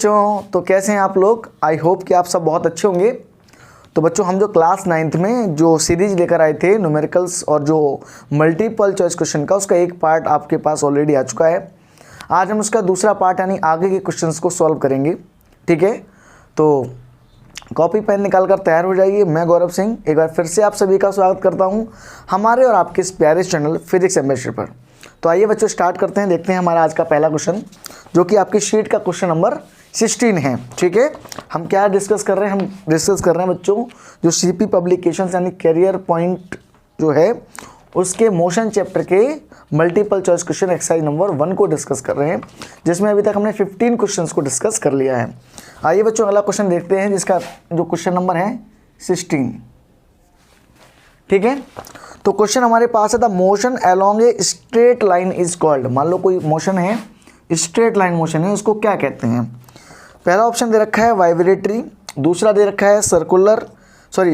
बच्चों, तो कैसे हैं आप लोग? आई होप कि आप सब बहुत अच्छे होंगे। तो बच्चों, हम जो क्लास 9th में जो सीरीज लेकर आए थे न्यूमेरिकल्स और जो मल्टीपल चॉइस क्वेश्चन का, उसका एक पार्ट आपके पास ऑलरेडी आ चुका है। आज हम उसका दूसरा पार्ट यानी आगे के क्वेश्चंस को सॉल्व करेंगे। ठीक है, तो कॉपी पेन निकाल कर तैयार हो जाइए। मैं गौरव सिंह एक बार फिर से आप सभी का स्वागत करता हूं हमारे और आपके इस प्यारे चैनल फिजिक्स एम्बेसडर पर। तो आइए बच्चों, स्टार्ट करते हैं। देखते हैं हमारा आज का पहला क्वेश्चन, जो कि आपकी शीट का क्वेश्चन नंबर 16 है। ठीक है, हम क्या डिस्कस कर रहे हैं? हम डिस्कस कर रहे हैं बच्चों जो सीपी पब्लिकेशंस यानी कैरियर पॉइंट जो है उसके मोशन चैप्टर के multiple choice question exercise number 1 को डिस्कस कर रहे हैं, जिसमें अभी तक हमने 15 क्वेश्चंस को डिस्कस कर लिया है। आइए बच्चों, अगला क्वेश्चन देखते हैं, जिसका जो क्वेश्चन नंबर है 16। ठीक है, तो क्वेश्चन हमारे पास है the motion along a straight line is called. मान लो कोई मोशन है, स्ट्रेट लाइन मोशन है, उसको क्या कहते हैं? पहला ऑप्शन दे रखा है वाइब्रेटरी, दूसरा दे रखा है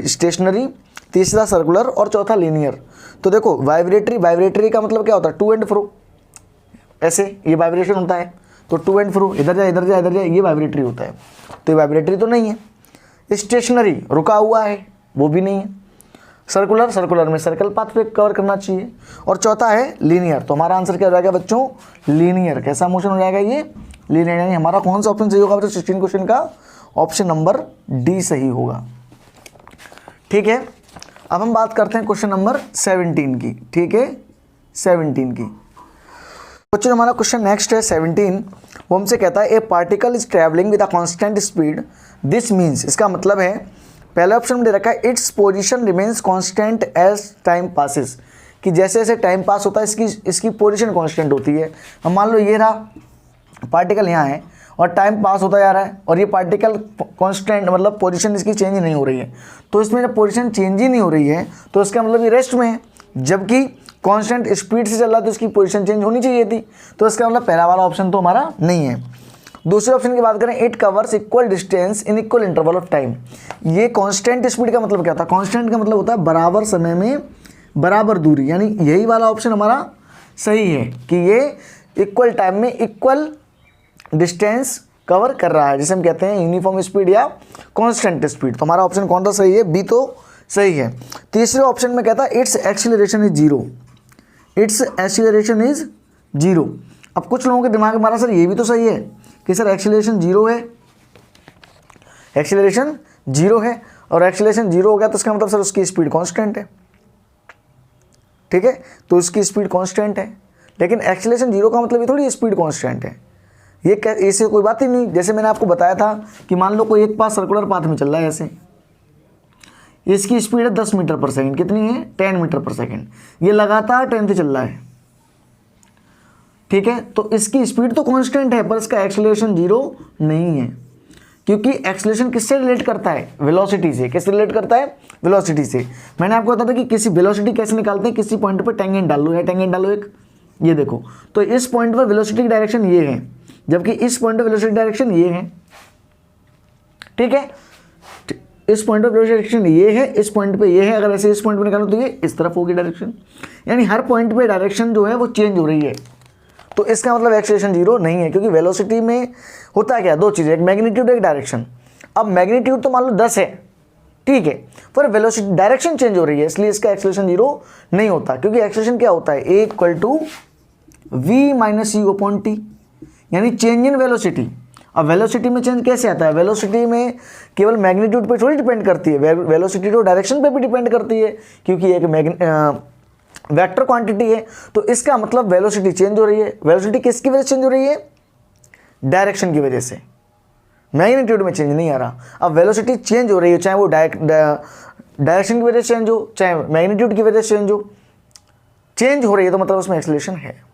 स्टेशनरी, तीसरा सर्कुलर और चौथा लीनियर। तो देखो, वाइब्रेटरी का मतलब क्या होता है? टू एंड फ्रो, ऐसे ये वाइब्रेशन होता है। तो टू एंड फ्रो, इधर जा इधर जा इधर जा, ये वाइब्रेटरी होता है। तो ये वाइब्रेटरी तो नहीं है। स्टेशनरी, रुका हुआ है, वो भी नहीं है। सर्कुलर में सर्कल पाथ पे कवर करना चाहिए। और चौथा है लीनियर। तो हमारा आंसर क्या हो जाएगा बच्चों? लीनियर। कैसा मोशन हो जाएगा ये? लीनियर। यानी हमारा कौन सा ऑप्शन सही होगा बच्चों 16 क्वेश्चन का? ऑप्शन नंबर डी सही होगा। ठीक है, अब हम बात करते हैं क्वेश्चन नंबर 17 की। ठीक है, 17 की बच्चों, हमारा क्वेश्चन नेक्स्ट है 17। वो हमसे कहता है a particle is travelling with a constant speed, this means, इसका मतलब है, पहला ऑप्शन में दे रखा है its position remains constant as time passes, कि जैसे जैसे टाइम पास होता है इसकी पोजीशन कांस्टेंट होती है। अब मान लो ये रहा पार्टिकल यहाँ है और टाइम पास होता जा रहा है और ये पार्टिकल कांस्टेंट, मतलब पोजीशन इसकी चेंज नहीं हो रही है। तो इसमें जब पोजीशन चेंज ही नहीं हो रही है तो इसका मतलब ये रेस्ट में है, जबकि कांस्टेंट स्पीड से चल रहा है तो इसकी पोजीशन चेंज होनी चाहिए थी। तो इसका मतलब पहला वाला ऑप्शन तो हमारा नहीं है। दूसरे ऑप्शन की बात करें, it covers equal distance in equal interval of time. ये कांस्टेंट स्पीड का मतलब क्या होता है? कांस्टेंट का मतलब होता है बराबर समय में बराबर दूरी, यानी यही वाला ऑप्शन हमारा सही है कि ये इक्वल टाइम में इक्वल डिस्टेंस कवर कर रहा है, जिसे हम कहते हैं यूनिफॉर्म स्पीड या कांस्टेंट स्पीड। तो हमारा ऑप्शन कौन सा सही है? बी तो सही है। तीसरे ऑप्शन में कहता है it's acceleration is zero, it's acceleration is zero. अब कुछ लोगों के दिमाग में हमारा सर ये भी तो सही है कि सर एक्सीलरेशन जीरो है, एक्सीलरेशन जीरो है, और एक्सीलरेशन जीरो हो गया तो इसका मतलब सर उसकी स्पीड कांस्टेंट है। ठीक है, तो उसकी स्पीड कांस्टेंट है, लेकिन एक्सीलरेशन जीरो का मतलब ये थोड़ी स्पीड कांस्टेंट है। ये ऐसे कोई बात ही नहीं। जैसे मैंने आपको बताया था कि मान लो कोई एक पाथ सर्कुलर पाथ में चल रहा है, ऐसे इसकी स्पीड है 10 मीटर पर सेकंड, कितनी है? 10 मीटर पर सेकंड। ये लगातार 10 से चल रहा है। ठीक है, तो इसकी स्पीड तो कांस्टेंट है, पर इसका एक्सीलरेशन जीरो नहीं है, क्योंकि एक्सीलरेशन किससे रिलेट करता है? वेलोसिटी से। किससे रिलेट करता है? वेलोसिटी से। मैंने आपको बताया था कि किसी वेलोसिटी कैसे निकालते हैं, किसी पॉइंट पर टेंजेंट डालो, या टेंजेंट डालो एक, ये देखो, तो इस पॉइंट पर वेलोसिटी की डायरेक्शन ये है, जबकि इस पॉइंट पर वेलोसिटी डायरेक्शन ये है। ठीक है, इस पॉइंट पर वेलोसिटी डायरेक्शन ये है, इस पॉइंट पे ये है। अगर ऐसे इस पॉइंट पे निकालो तो ये इस तरफ होगी डायरेक्शन, यानी हर पॉइंट पे डायरेक्शन जो है वो चेंज हो रही है। तो इसका मतलब एक्सीलरेशन जीरो नहीं है, क्योंकि वेलोसिटी में होता क्या? दो चीज़ें, एक मैग्नीट्यूड, एक डायरेक्शन। अब मैग्नीट्यूड तो मान लो 10 है, ठीक है, पर वेलोसिटी डायरेक्शन चेंज हो रही है, इसलिए इसका एक्सीलरेशन जीरो नहीं होता। क्योंकि एक्सीलरेशन क्या होता है? A equal to v minus u upon t, यानी चेंज इन वेलोसिटी। अब वेलोसिटी में चेंज कैसे आता है? वेलोसिटी में केवल मैग्नीट्यूड पे थोड़ी डिपेंड करती है, वेलोसिटी तो डायरेक्शन पे भी डिपेंड करती है, क्योंकि एक वेक्टर क्वांटिटी है। तो इसका मतलब वेलोसिटी चेंज हो रही है। वेलोसिटी किसकी वजह से चेंज हो रही है? डायरेक्शन की वजह से, मैग्नीट्यूड में चेंज नहीं आ रहा। अब वेलोसिटी चेंज हो रही है, चाहे वो डायरेक्शन की वजह से चेंज हो, चाहे मैग्नीट्यूड की वजह से चेंज हो, चेंज हो रही है तो मतलब उसमें एक्सीलरेशन है।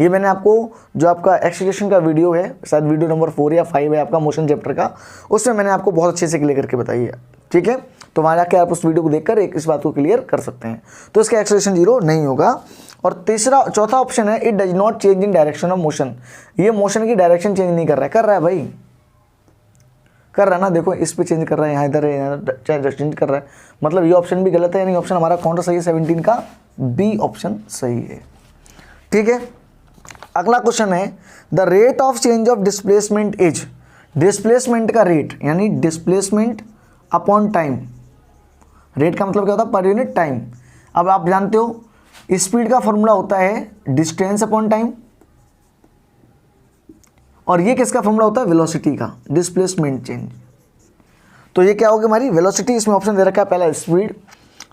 ये मैंने आपको जो आपका एक्सीलरेशन का वीडियो है, शायद वीडियो नंबर 4 या 5 है आपका मोशन चैप्टर का, उसमें मैंने आपको बहुत अच्छे से क्लियर करके बताई है। ठीक है, तो वहाँ जाकर आप उस वीडियो को देखकर इस बात को क्लियर कर सकते हैं। तो इसका एक्सीलरेशन जीरो नहीं होगा। और चौथा ऑप्शन है it does not change in direction of motion. ये मोशन की डायरेक्शन चेंज नहीं कर रहा है। कर रहा है भाई, कर रहा है ना, देखो इस पे चेंज कर रहा है, यहाँ इधर है, चेंज कर रहा है, मतलब ये ऑप्शन भी गलत है। यानी ऑप्शन हमारा कौन सा सही है? 17 का बी ऑप्शन सही है। ठीक है, अगला क्वेश्चन है the rate of change of displacement is displacement का रेट यानी डिस्प्लेसमेंट अपॉन टाइम, रेट का मतलब क्या होता है पर यूनिट टाइम। अब आप जानते हो स्पीड का फॉर्मूला होता है डिस्टेंस अपॉन टाइम, और ये किसका फॉर्मूला होता है वेलोसिटी का, डिस्प्लेसमेंट चेंज। तो ये क्या होगी हमारी वेलोसिटी, इसमें ऑप्शन दे रखा है पहला स्पीड,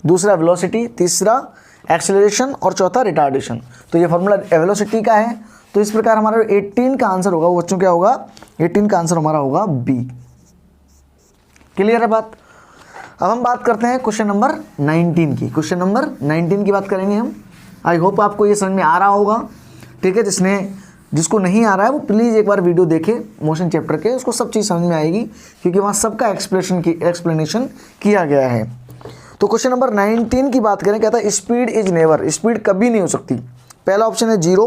दूसरा वेलोसिटी, तीसरा एक्सेलरेशन और चौथा रिटार्डेशन। तो ये फॉर्मूला वेलोसिटी का है। तो इस प्रकार हमारा 18 का आंसर होगा वो बच्चों क्या होगा, 18 का आंसर हमारा होगा बी। क्लियर है बात। अब हम बात करते हैं क्वेश्चन नंबर 19 की। क्वेश्चन नंबर 19 की बात करेंगे हम। आई होप आपको ये समझ में आ रहा होगा, ठीक है। जिसको नहीं आ रहा है वो प्लीज़ एक बार वीडियो देखे मोशन चैप्टर के, उसको सब चीज़ समझ में आएगी क्योंकि वहाँ सबका एक्सप्लेनेशन किया गया है। तो क्वेश्चन नंबर 19 की बात करें, कहता है स्पीड इज नेवर, स्पीड कभी नहीं हो सकती। पहला ऑप्शन है जीरो,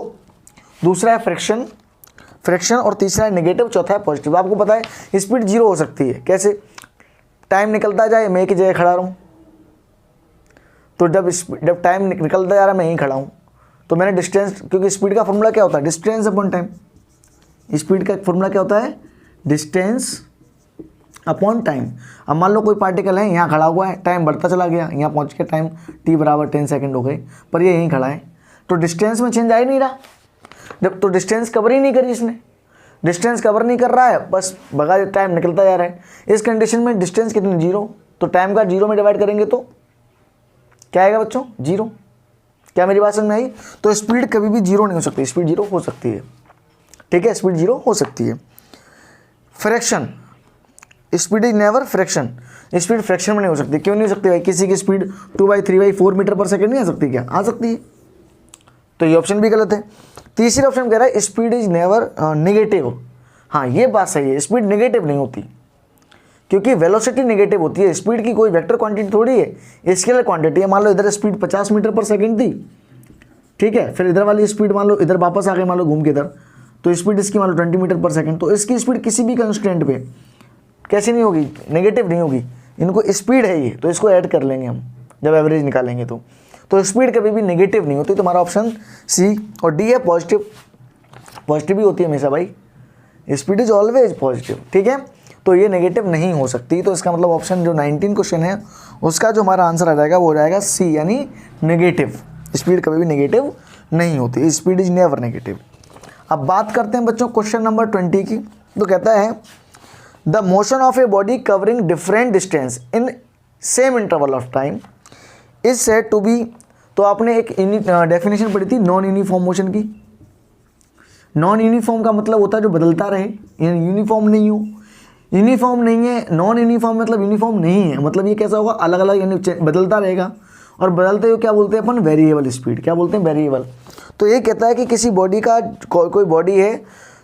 दूसरा है फ्रैक्शन और तीसरा है नेगेटिव, चौथा है पॉजिटिव। आपको पता है स्पीड जीरो हो सकती है, कैसे, टाइम निकलता जाए मैं एक ही जगह खड़ा रहूँ, तो जब टाइम निकलता जा रहा है मैं यहीं खड़ा हूँ, तो मैंने डिस्टेंस, क्योंकि स्पीड का फॉर्मूला क्या होता है डिस्टेंस अपॉन टाइम, स्पीड का फॉर्मूला क्या होता है डिस्टेंस अपॉन टाइम। अब मान लो कोई पार्टिकल है यहाँ खड़ा हुआ है, टाइम बढ़ता चला गया, यहाँ पहुँच के टाइम t बराबर 10 सेकेंड हो गए, पर ये यहीं खड़ा है, तो डिस्टेंस में चेंज आ ही नहीं रहा। जब तो डिस्टेंस कवर ही नहीं करी इसने, डिस्टेंस कवर नहीं कर रहा है, बस भगा टाइम निकलता जा रहा है। इस कंडीशन में डिस्टेंस कितनी, जीरो, तो टाइम का जीरो में डिवाइड करेंगे तो क्या आएगा बच्चों, जीरो। क्या मेरी बात समझ में आई। तो स्पीड कभी भी जीरो नहीं हो सकती, स्पीड जीरो हो सकती है, ठीक है, स्पीड जीरो हो सकती है। Fraction, speed is never fraction, speed fraction में नहीं हो सकती। क्यों नहीं हो सकती भाई, किसी की स्पीड 2/3/4 मीटर पर सेकेंड नहीं आ सकती क्या, आ सकती है। तो ये ऑप्शन भी गलत है। तीसरे ऑप्शन कह रहा है स्पीड इज नेवर नेगेटिव। हाँ ये बात सही है, स्पीड नेगेटिव नहीं होती क्योंकि वेलोसिटी नेगेटिव होती है। स्पीड की कोई वेक्टर क्वांटिटी थोड़ी है, स्केलर क्वांटिटी है। मान लो इधर स्पीड 50 मीटर पर सेकंड थी, ठीक है, फिर इधर वाली स्पीड मान लो इधर वापस आ गई, मान लो घूम के इधर, तो स्पीड इसकी मान लो 20 मीटर पर सेकंड, तो इसकी स्पीड किसी भी कंस्टेंट पे कैसी नहीं होगी, नेगेटिव नहीं होगी। इनको स्पीड है ये, तो इसको ऐड कर लेंगे हम जब एवरेज निकालेंगे तो स्पीड कभी भी नेगेटिव नहीं होती। तुम्हारा ऑप्शन सी और डी है पॉजिटिव, पॉजिटिव ही होती है हमेशा भाई, स्पीड इज ऑलवेज पॉजिटिव, ठीक है। तो ये नेगेटिव नहीं हो सकती, तो इसका मतलब ऑप्शन जो 19 क्वेश्चन है उसका जो हमारा आंसर आ जाएगा वो हो जाएगा सी, यानी नेगेटिव। स्पीड कभी भी नेगेटिव नहीं होती, स्पीड इज नेवर नेगेटिव। अब बात करते हैं बच्चों क्वेश्चन नंबर 20 की। तो कहता है the motion of a body covering different distance in same interval of time is said to be. तो आपने एक डेफिनेशन पढ़ी थी नॉन यूनिफॉर्म मोशन की। नॉन यूनिफॉर्म का मतलब होता है जो बदलता रहे, यानी यूनिफॉर्म नहीं हो, यूनिफॉर्म नहीं है। नॉन यूनिफॉर्म मतलब यूनिफॉर्म नहीं है, मतलब ये कैसा होगा, अलग अलग यानी बदलता रहेगा। और बदलते हुए क्या बोलते हैं अपन, वेरिएबल स्पीड, क्या बोलते हैं, वेरिएबल। तो ये कहता है कि किसी बॉडी का कोई बॉडी है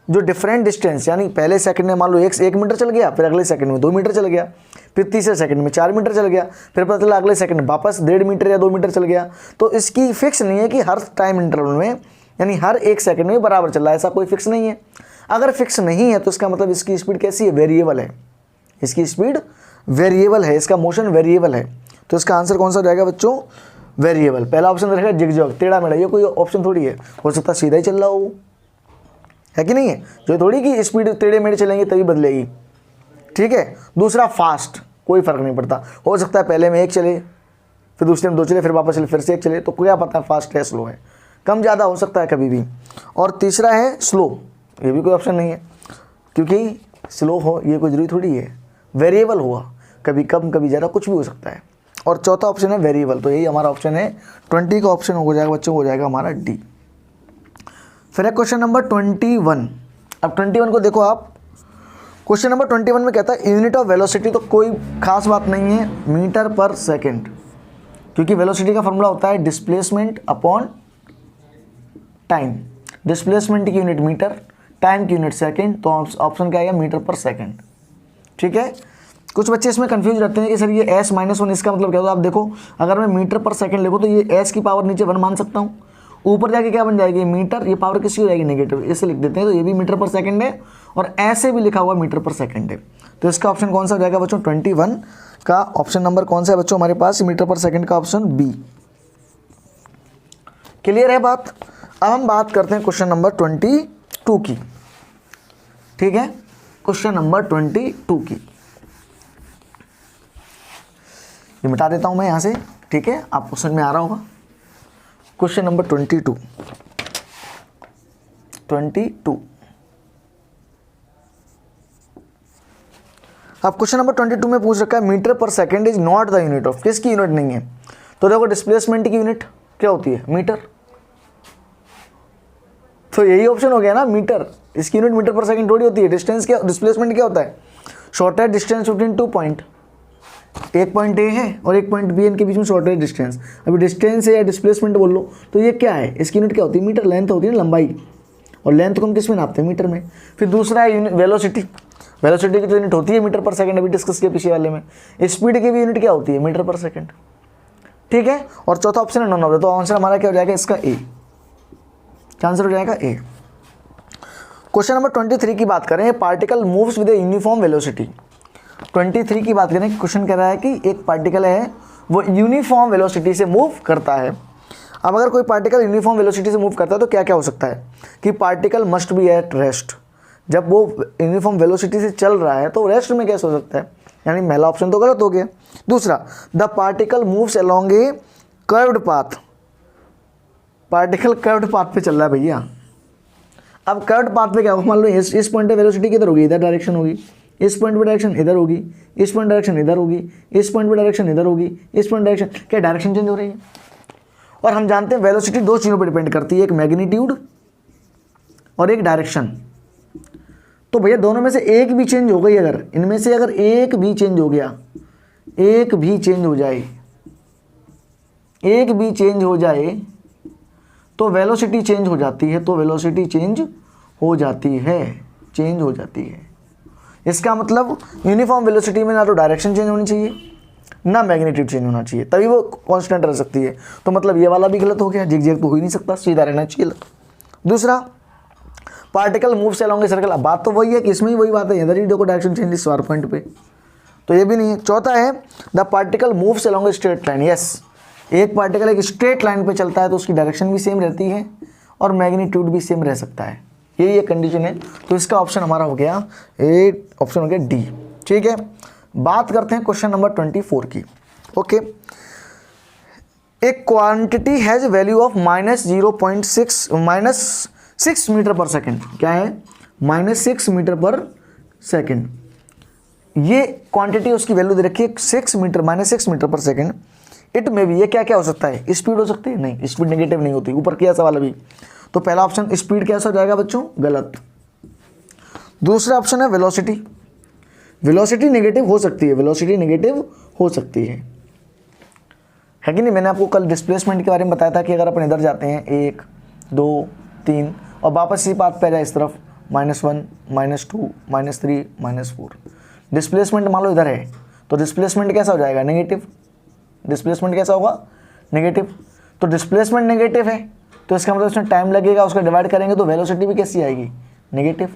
जो डिफरेंट डिस्टेंस, यानी पहले सेकंड में मान लो 1 मीटर चल गया, फिर अगले सेकंड में 2 मीटर चल गया, फिर तीसरे सेकंड में 4 मीटर चल गया, फिर पता चला अगले सेकंड वापस 1.5 मीटर या 2 मीटर चल गया। तो इसकी फिक्स नहीं है कि हर टाइम इंटरवल में यानी हर एक सेकंड में बराबर चल रहा है, ऐसा कोई फिक्स नहीं है। अगर फिक्स नहीं है तो इसका मतलब इसकी स्पीड कैसी है, वेरिएबल है, इसकी स्पीड वेरिएबल है, इसका मोशन वेरिएबल है। तो इसका आंसर कौन सा रहेगा बच्चों, वेरिएबल। पहला ऑप्शन रहेगा जिगजैग, टेढ़ा मेढ़ा, ये कोई ऑप्शन थोड़ी है, हो सकता है सीधा ही चल रहा हो, है कि नहीं है, जो थोड़ी कि स्पीड टेढ़े मेढ़े चलेंगे तभी बदलेगी, ठीक है। दूसरा फास्ट, कोई फर्क नहीं पड़ता, हो सकता है पहले में 1 चले, फिर दूसरे में 2 चले, फिर वापस चले, फिर से 1 चले, तो क्या पता है फास्ट है स्लो है, कम ज़्यादा हो सकता है कभी भी। और तीसरा है स्लो, ये भी कोई ऑप्शन नहीं है क्योंकि स्लो हो ये कोई जरूरी थोड़ी है, वेरिएबल हुआ, कभी कम कभी ज़्यादा कुछ भी हो सकता है। और चौथा ऑप्शन है वेरिएबल, तो यही हमारा ऑप्शन है 20 का ऑप्शन हो जाएगा बच्चों, हो जाएगा हमारा डी। फिर है क्वेश्चन नंबर 21। अब 21 को देखो आप, क्वेश्चन नंबर 21 में कहता है यूनिट ऑफ वेलोसिटी, तो कोई खास बात नहीं है, मीटर पर सेकेंड, क्योंकि वेलोसिटी का फॉर्मूला होता है डिस्प्लेसमेंट अपॉन टाइम। डिस्प्लेसमेंट की यूनिट मीटर, टाइम की यूनिट सेकेंड, तो ऑप्शन क्या आएगा मीटर पर सेकेंड, ठीक है। कुछ बच्चे इसमें कंफ्यूज रहते हैं कि सर ये s-1 इसका मतलब क्या होता है। आप देखो अगर मैं मीटर पर सेकंड लिखूँ तो ये s की पावर नीचे 1 मान सकता हूँ, ऊपर जाके क्या बन जाएगी मीटर, ये पावर किसकी हो जाएगी, नेगेटिव, इसे लिख देते हैं। तो ये भी मीटर पर सेकंड है और ऐसे भी लिखा हुआ मीटर पर सेकंड है। तो इसका ऑप्शन कौन सा हो जाएगा बच्चों, 21 का ऑप्शन नंबर कौन सा है बच्चों हमारे पास, मीटर पर सेकंड का ऑप्शन बी। क्लियर है बात। अब हम बात करते हैं क्वेश्चन नंबर 22 की, ठीक है। क्वेश्चन नंबर 22 की, ये मिटा देता हूं मैं यहां से, ठीक है, आपको समझ में आ रहा होगा। क्वेश्चन नंबर 22 अब क्वेश्चन नंबर 22 में पूछ रखा है metre per second is not the unit of, किसकी यूनिट नहीं है? तो देखो डिस्प्लेसमेंट की यूनिट क्या होती है? मीटर। तो यही ऑप्शन हो गया ना, मीटर। इसकी यूनिट मीटर पर सेकंड थोड़ी होती है। डिस्टेंस क्या, डिस्प्लेसमेंट क्या होता है? शॉर्टेस्ट डिस्टेंस बिटवीन 2 पॉइंट, एक पॉइंट ए है और एक पॉइंट बी, इनके बीच में शॉर्टेस्ट डिस्टेंस। अभी डिस्टेंस है या डिस्प्लेसमेंट बोल लो, तो ये क्या है? इसकी यूनिट क्या होती है? मीटर। लेंथ होती है ना, लंबाई, और लेंथ को हम किस में नापते हैं? मीटर में। फिर दूसरा है वेलोसिटी। वेलोसिटी की तो यूनिट होती है मीटर पर सेकंड, अभी डिस्कस किया पिछले वाले में। स्पीड की भी यूनिट क्या होती है? मीटर पर सेकंड, ठीक है। और चौथा ऑप्शन है नॉन ऑफ द, तो आंसर हमारा क्या हो जाएगा इसका? ए। क्या आंसर हो जाएगा? ए। क्वेश्चन नंबर 23 की बात करें, particle moves with a uniform velocity. 23 की बात करें, क्वेश्चन कह रहा है कि एक पार्टिकल है वो यूनिफॉर्म वेलोसिटी से मूव करता है। अब अगर कोई पार्टिकल यूनिफॉर्म वेलोसिटी से मूव करता है तो क्या क्या हो सकता है? कि particle must be at rest. जब वो यूनिफॉर्म वेलोसिटी से चल रहा है तो रेस्ट में कैसे हो सकता है? यानी पहला ऑप्शन तो गलत हो गया। दूसरा, the particle moves along A curved path. Particle curved path पे चल रहा है भैया। अब कर्व्ड पाथ पे क्या होगा? मान लो इस पॉइंट पे वेलोसिटी किधर होगी? इधर डायरेक्शन होगी। इस पॉइंट पे डायरेक्शन इधर होगी। इस पॉइंट डायरेक्शन इधर होगी। इस पॉइंट पे डायरेक्शन इधर होगी। इस पॉइंट डायरेक्शन, क्या डायरेक्शन चेंज हो रही है? और हम जानते हैं वेलोसिटी दो चीज़ों पर डिपेंड करती है, एक मैग्नीट्यूड और एक डायरेक्शन। तो भैया दोनों में से एक भी चेंज हो गई, अगर इनमें से अगर एक भी चेंज हो गया, एक भी चेंज हो जाए, एक भी चेंज हो जाए तो वेलोसिटी चेंज हो जाती है। तो वेलोसिटी चेंज हो जाती है, चेंज हो जाती है। इसका मतलब यूनिफॉर्म वेलोसिटी में ना तो डायरेक्शन चेंज होनी चाहिए ना मैग्नीट्यूड चेंज होना चाहिए, तभी वो कांस्टेंट रह सकती है। तो मतलब ये वाला भी गलत हो गया, जिग-जैग तो हो ही नहीं सकता, सीधा रहना चाहिए। दूसरा, particle moves along a circle. अब बात तो वही है कि इसमें ही वही बात है, इधर ही देखो डायरेक्शन चेंज इस वार पॉइंट पे, तो ये भी नहीं है। चौथा है the particle moves along a straight line. Yes, एक पार्टिकल एक स्ट्रेट लाइन पे चलता है तो उसकी डायरेक्शन भी सेम रहती है और मैग्नीट्यूड भी सेम रह सकता है, यही एक कंडीशन है। तो इसका ऑप्शन हमारा हो गया ए, ऑप्शन हो गया डी, ठीक है। बात करते हैं क्वेश्चन नंबर 24 की। ओके, एक quantity has value of -6 metre per second. क्या है? -6 मीटर पर सेकेंड। ये क्वांटिटी उसकी वैल्यू दे रखी है -6 मीटर पर सेकेंड। इट में भी ये क्या क्या हो सकता है? स्पीड हो सकती है? नहीं, स्पीड नेगेटिव नहीं होती। ऊपर किया सवाल अभी, तो पहला ऑप्शन स्पीड कैसा हो जाएगा बच्चों? गलत। दूसरा ऑप्शन है वेलोसिटी। वेलोसिटी नेगेटिव हो सकती है, वेलोसिटी नेगेटिव हो सकती है कि नहीं? मैंने आपको कल डिस्प्लेसमेंट के बारे में बताया था कि अगर अपन इधर जाते हैं 1 2 3 और वापस इसी पाथ पे जाए इस तरफ, -1 -2 -3 -4, डिस्प्लेसमेंट मान लो इधर है, तो डिस्प्लेसमेंट कैसा हो जाएगा? नेगेटिव। डिस्प्लेसमेंट कैसा होगा? नेगेटिव। तो डिस्प्लेसमेंट नेगेटिव है तो इसका मतलब इसमें टाइम लगेगा, उसका डिवाइड करेंगे तो वेलोसिटी भी कैसी आएगी? नेगेटिव।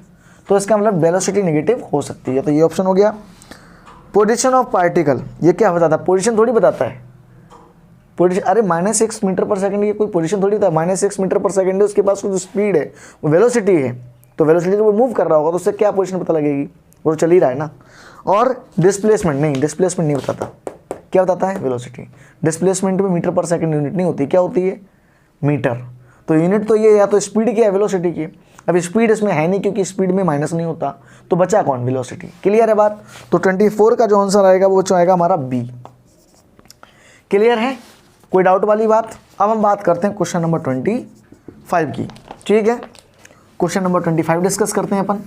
तो इसका मतलब वेलोसिटी नेगेटिव हो सकती है, तो ये ऑप्शन हो गया। पोजीशन ऑफ पार्टिकल, ये क्या बताता है? पोजीशन थोड़ी बताता है। पोजीशन, अरे -6 मीटर पर सेकंड, ये कोई पोजीशन थोड़ी होता है। -6 मीटर पर सेकंड है, उसके पास जो स्पीड है वो वेलोसिटी है, तो वेलोसिटी को वो मूव कर रहा होगा तो उससे क्या पोजीशन पता लगेगी? वो चल ही रहा है ना। और डिस्प्लेसमेंट नहीं, डिस्प्लेसमेंट नहीं बताता। क्या बताता है? वेलोसिटी। डिस्प्लेसमेंट में मीटर पर सेकंड यूनिट नहीं होती, क्या होती है? मीटर। तो यूनिट तो ये या तो स्पीड की है वेलोसिटी की। अब स्पीड इसमें है नहीं क्योंकि स्पीड में माइनस नहीं होता, तो बचा कौन? वेलोसिटी। क्लियर है बात? तो 24 का जो आंसर आएगा वो आएगा हमारा बी। क्लियर है? कोई डाउट वाली बात? अब हम बात करते हैं क्वेश्चन नंबर 25 की, ठीक है। क्वेश्चन नंबर 25 डिस्कस करते हैं अपन।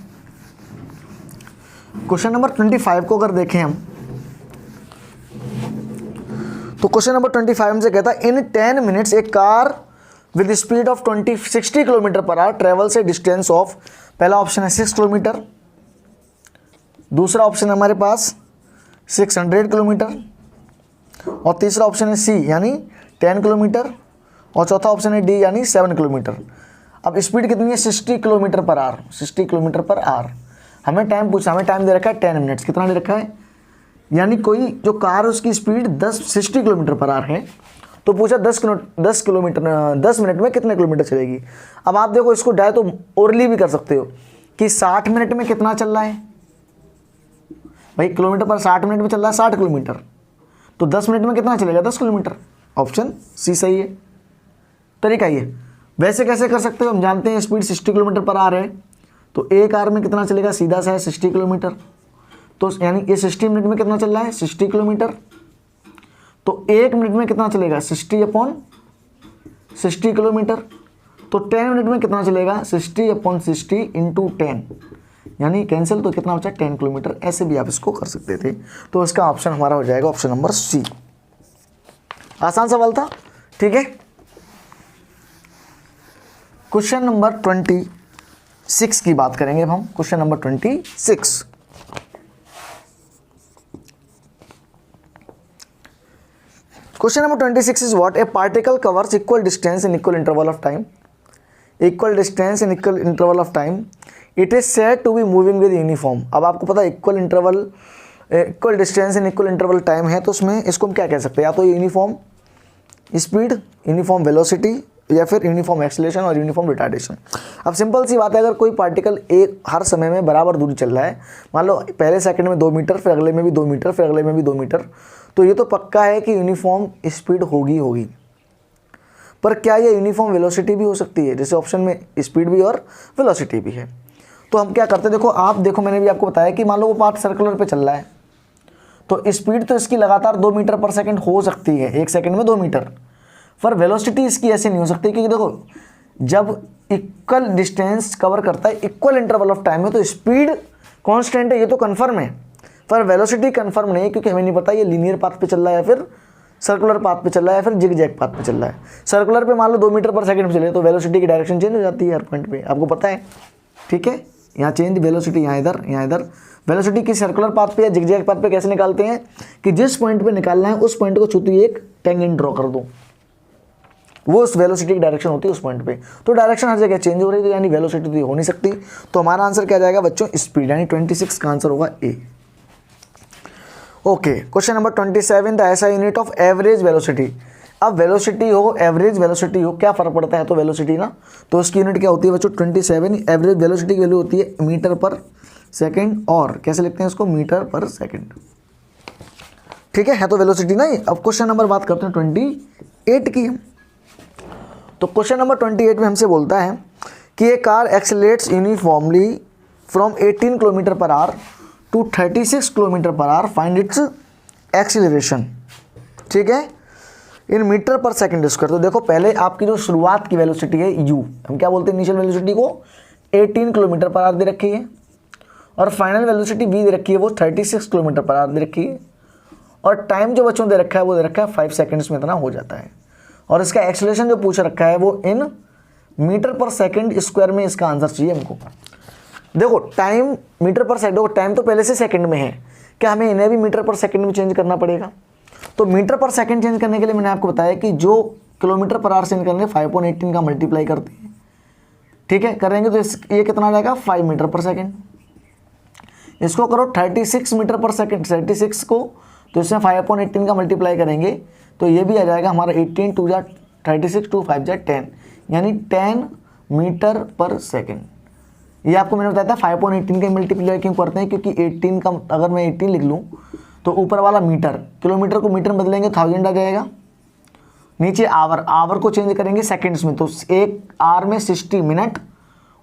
क्वेश्चन नंबर 25 को अगर देखें हम तो क्वेश्चन नंबर 25 हमसे कहता है इन 10 minutes A car with speed of 60 kilometre per our travel से डिस्टेंस ऑफ, पहला ऑप्शन है 6 किलोमीटर, दूसरा ऑप्शन है हमारे पास 600 किलोमीटर, और तीसरा ऑप्शन है सी यानी 10 किलोमीटर, और चौथा ऑप्शन है डी यानी 7 किलोमीटर। अब स्पीड कितनी है? 60 kilometre per our, 60 kilometre per our. हमें टाइम पूछा, हमें टाइम दे रखा है 10 मिनट्स। कितना दे रखा है? यानी कोई जो कार है उसकी स्पीड 60 किलोमीटर पर आवर है, तो पूछा 10 मिनट में कितने किलोमीटर चलेगी। अब आप देखो इसको डायरेक्ट तो ओरली भी कर सकते हो कि 60 मिनट में कितना चल रहा है, भाई किलोमीटर पर 60 मिनट में चल रहा है 60 किलोमीटर, तो 10 मिनट में कितना चलेगा 10 किलोमीटर। ऑप्शन सी सही है। तरीका ये। वैसे कैसे कर सकते हो, हम जानते हैं स्पीड 60 किलोमीटर पर आवर है, तो 1 आवर में कितना चलेगा, सीधा सा है 60 किलोमीटर, तो यानी ये 60 मिनट में कितना चल रहा है 60 किलोमीटर, तो 1 मिनट में कितना चलेगा 60/60 किलोमीटर, तो 10 मिनट में कितना चलेगा 60/60 इंटू 10, यानी कैंसिल, तो कितना बचा 10 किलोमीटर। ऐसे भी आप इसको कर सकते थे। तो इसका ऑप्शन हमारा हो जाएगा ऑप्शन नंबर सी। आसान सवाल था, ठीक है। क्वेश्चन नंबर 26 की बात करेंगे अब हम। Question number 26। Question number 26 is what? A particle covers equal distance in equal interval of time, equal distance in equal interval of time, it is said to be moving with uniform. अब आपको पता है equal interval, equal distance in equal interval time है, तो उसमें इसको हम क्या कह सकते हैं, या तो यूनिफॉर्म स्पीड, यूनिफॉर्म वेलोसिटी, या फिर यूनिफॉर्म एक्सेलरेशन और यूनिफॉर्म रिटार्डेशन। अब सिंपल सी बात है, अगर कोई पार्टिकल एक हर समय में बराबर दूरी चल रहा है, मान लो पहले सेकंड में 2 मीटर, फिर अगले में भी 2 मीटर, फिर अगले में भी 2 मीटर, तो ये तो पक्का है कि यूनिफॉर्म स्पीड होगी। पर क्या ये यूनिफॉर्म वेलोसिटी भी हो सकती है? जैसे ऑप्शन में स्पीड भी और वेलोसिटी भी है। तो हम क्या करते हैं, देखो मैंने भी आपको बताया कि मान लो वो पार्ट सर्कुलर पे चल रहा है, तो स्पीड तो इसकी लगातार 2 मीटर पर सेकंड हो सकती है, 1 सेकंड में 2 मीटर, पर वेलोसिटी इसकी ऐसे नहीं हो सकती, क्योंकि देखो जब इक्वल डिस्टेंस कवर करता है इक्वल इंटरवल ऑफ टाइम में, तो स्पीड कांस्टेंट है, ये तो कंफर्म है, पर वेलोसिटी कंफर्म नहीं है, क्योंकि हमें नहीं पता ये लीनियर पाथ पे चल रहा है या फिर सर्कुलर पाथ पे चल रहा है या फिर जिगजैग पाथ पे चल रहा है। सर्कुलर पे मान लो 2 मीटर पर सेकंड चले, तो वेलोसिटी की डायरेक्शन चेंज हो जाती है हर पॉइंट पे, आपको पता है, ठीक है। यहाँ चेंज वेलोसिटी, यहाँ इधर, यहाँ इधर। वेलोसिटी की सर्कुलर पाथ पे या जिगजैग पाथ पे कैसे निकालते हैं कि जिस पॉइंट पे निकालना है उस पॉइंट को छूती एक टेंजेंट ड्रॉ कर दो, वो उस वेलोसिटी की डायरेक्शन होती है उस पॉइंट पे, तो डायरेक्शन हर जगह चेंज हो रही है, तो यानी वेलोसिटी तो हो नहीं सकती। तो हमारा आंसर क्या जाएगा बच्चों, स्पीड, यानी 26 का आंसर होगा ए। ओके, क्वेश्चन नंबर 27, द ऐसा यूनिट ऑफ एवरेज वेलोसिटी। अब वेलोसिटी हो, एवरेज वेलोसिटी हो, क्या फर्क पड़ता है, तो वेलोसिटी ना, तो उसकी यूनिट क्या होती है बच्चों 27। एवरेज वेलोसिटी की वैल्यू होती है मीटर पर सेकेंड, और कैसे लिखते हैं इसको, मीटर पर सेकेंड, ठीक है तो वेलोसिटी ना ये। अब क्वेश्चन नंबर बात करते हैं 28 की। तो क्वेश्चन नंबर 28 में हमसे बोलता है कि ये car accelerates uniformly from 18 kilometre per hour to 36 kilometre per hour, find its acceleration, ठीक है, in metre per second square. तो देखो पहले आपकी जो शुरुआत की वेलोसिटी है u, हम क्या बोलते हैं इनिशियल वेलोसिटी को, 18 किलोमीटर पर आवर दे रखी है, और फाइनल वेलोसिटी v दे रखी है वो 36 किलोमीटर पर आवर दे रखी है, और टाइम जो बच्चों दे रखा है वो दे रखा है 5 सेकंड्स में इतना हो जाता है, और इसका एक्सेलरेशन जो पूछ रखा है वो इन मीटर पर सेकंड स्क्वायर में इसका आंसर चाहिए हमको। देखो टाइम मीटर पर सेकंड, देखो टाइम तो पहले से सेकंड में है, क्या हमें इन्हें भी मीटर पर सेकंड में चेंज करना पड़ेगा? तो मीटर पर सेकंड चेंज करने के लिए मैंने आपको बताया कि जो किलोमीटर पर आवर चेंज करेंगे 5.18 का मल्टीप्लाई करते हैं, ठीक है, करेंगे तो ये कितना आ जाएगा 5 मीटर पर सेकंड। इसको करो 36 मीटर पर सेकंड, 36 को तो इसमें 5.18 का मल्टीप्लाई करेंगे तो ये भी आ जाएगा हमारा 18 2 जा 36 2 5 जा 10, यानी 10 मीटर पर सेकंड। ये आपको मैंने बताया था 5.18 का मल्टीप्लाई क्यों करते हैं, क्योंकि 18 का अगर मैं 18 लिख लूँ तो ऊपर वाला मीटर, किलोमीटर को मीटर में बदलेंगे 1000 आ जाएगा, नीचे आवर, आवर को चेंज करेंगे सेकंड्स में, तो एक आवर में 60 मिनट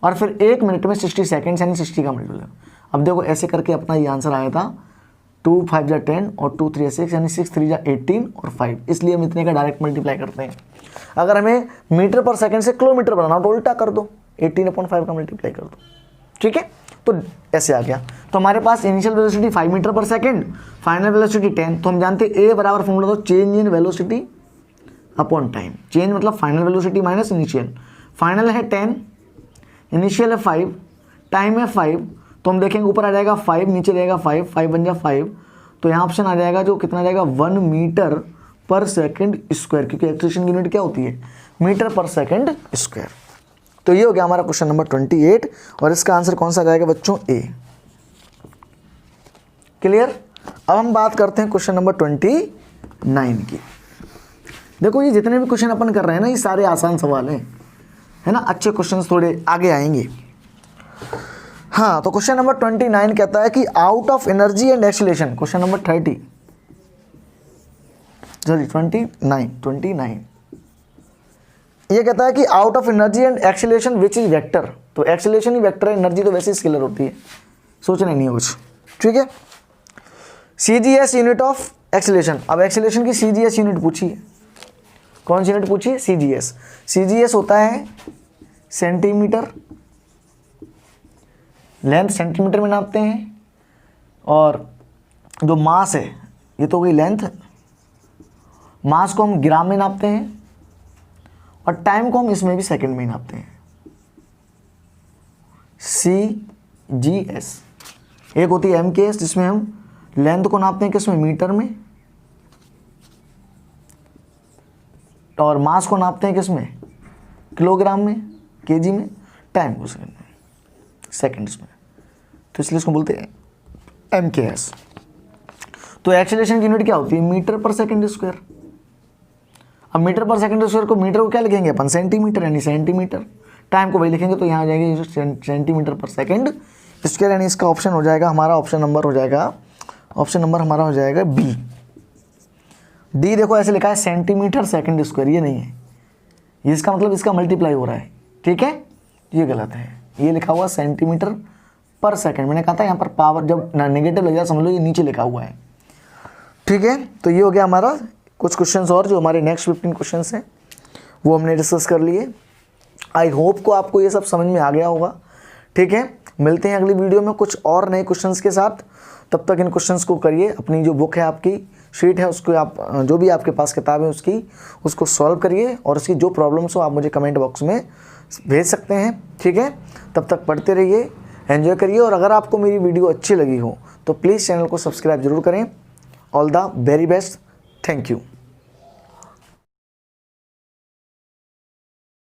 और फिर 1 मिनट में 60 सेकंड्स, यानी 60 का मल्टीप्लाई। अब देखो ऐसे करके अपना ये आंसर आया था 2 5 जा 10 और 2 3 6, यानी 6 3 जा 18 और 5, इसलिए हम इतने का डायरेक्ट मल्टीप्लाई करते हैं। अगर हमें मीटर पर सेकंड से किलोमीटर बनाना तो उल्टा कर दो, 18/5 का मल्टीप्लाई कर दो, ठीक है, तो ऐसे आ गया। तो हमारे पास initial velocity 5 metre per second, final velocity 10, तो हम जानते हैं ए बराबर फॉर्मूला तो change in velocity upon time. Change मतलब final velocity minus initial, final है 10, इनिशियल है 5, टाइम है 5, तो हम देखेंगे ऊपर आ जाएगा 5, नीचे रहेगा 5, 5 बन जा 5, तो यहाँ ऑप्शन आ जाएगा जो कितना आ जाएगा 1 मीटर पर सेकंड स्क्वायर, क्योंकि एक्सेलरेशन की यूनिट क्या होती है मीटर पर सेकंड स्क्वायर। तो ये हो गया हमारा क्वेश्चन नंबर 28 और इसका आंसर कौन सा आ जाएगा बच्चों, ए। क्लियर। अब हम बात करते हैं क्वेश्चन नंबर 29 की। देखो ये जितने भी क्वेश्चन अपन कर रहे हैं ना ये सारे आसान सवाल हैं, है ना, अच्छे क्वेश्चन थोड़े आगे आएंगे। हाँ, तो क्वेश्चन नंबर 29 कहता है कि out of energy and acceleration, question number 29 ये कहता है कि out of energy and acceleration which is vector. तो एक्सीलरेशन ही वेक्टर है, एनर्जी तो वैसे ही स्केलर होती है, सोचना नहीं है कुछ, ठीक है। CGS यूनिट ऑफ एक्सीलरेशन, अब एक्सीलरेशन की CGS यूनिट पूछी है, कौन सी यूनिट पूछी है? CGS होता है सेंटीमीटर, लेंथ सेंटीमीटर में नापते हैं, और जो मास है ये तो गई लेंथ, मास को हम ग्राम में नापते हैं, और टाइम को हम इसमें भी सेकंड में ही नापते हैं। CGS। एक होती है MKS जिसमें हम लेंथ को नापते हैं किसमें? मीटर में, और मास को नापते हैं किसमें? किलोग्राम में, केजी में, टाइम को सेकंड्स में, तो इसलिए इसको बोलते हैं MKS। तो एक्सीलरेशन की यूनिट क्या होती है? Metre per second square. अब मीटर पर सेकंड स्क्वायर को, मीटर को क्या लिखेंगे अपन? सेंटीमीटर, यानी सेंटीमीटर। टाइम को वही लिखेंगे, तो यहाँ आ जाएगी सेंटीमीटर पर सेकंड स्क्वायर, यानी इसका ऑप्शन हो जाएगा हमारा, ऑप्शन नंबर हमारा हो जाएगा B। डी देखो ऐसे लिखा है सेंटीमीटर सेकंड स्क्वायर, ये नहीं है, ये इसका मतलब इसका मल्टीप्लाई हो रहा है, ठीक है, ये गलत है, ये लिखा हुआ सेंटीमीटर पर सेकंड। मैंने कहा था यहाँ पर पावर जब नेगेटिव लग जाए समझ लो ये नीचे लिखा हुआ है, ठीक है। तो ये हो गया हमारा कुछ क्वेश्चंस, और जो हमारे नेक्स्ट 15 क्वेश्चंस हैं वो हमने डिस्कस कर लिए। आई होप को आपको ये सब समझ में आ गया होगा, ठीक है। मिलते हैं अगली वीडियो में कुछ और नए क्वेश्चंस के साथ, तब तक इन क्वेश्चंस को करिए, अपनी जो बुक है आपकी शीट है उसको आप जो भी आपके पास किताब है उसको सॉल्व करिए, और उसकी जो प्रॉब्लम्स हो आप मुझे कमेंट बॉक्स में भेज सकते हैं, ठीक है। तब तक पढ़ते रहिए, एंजॉय करिए, और अगर आपको मेरी वीडियो अच्छी लगी हो तो प्लीज़ चैनल को सब्सक्राइब जरूर करें। All the very best, thank you.